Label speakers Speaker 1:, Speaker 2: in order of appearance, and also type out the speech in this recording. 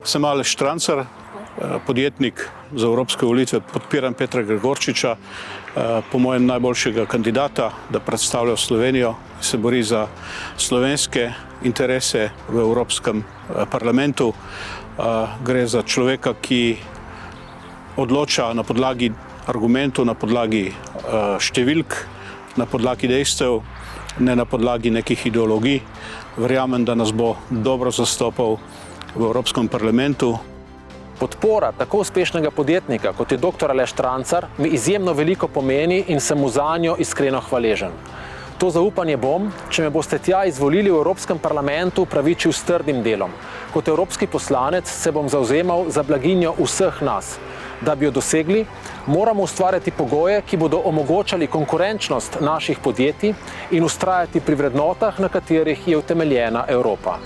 Speaker 1: Sem Aleš Štrancar, podjetnik za evropske volitve, podpiram Petra Gregorčiča, po mojem najboljšega kandidata, da predstavlja Slovenijo, se bori za slovenske interese v Evropskem parlamentu. Gre za človeka, ki odloča na podlagi argumentov, na podlagi številk, na podlagi dejstev, ne na podlagi nekih ideologij. Verjamem, da nas bo dobro zastopal v Evropskem parlamentu.
Speaker 2: Podpora tako uspešnega podjetnika, kot je dr. Aleš Štrancar, mi izjemno veliko pomeni in sem mu zanjo iskreno hvaležen. To zaupanje bom, če me boste tja izvolili v Evropskem parlamentu, pravičil s trdim delom. Kot evropski poslanec se bom zavzemal za blaginjo vseh nas. Da bi jo dosegli, moramo ustvarjati pogoje, ki bodo omogočali konkurenčnost naših podjetij in vztrajati pri vrednotah, na katerih je utemeljena Evropa.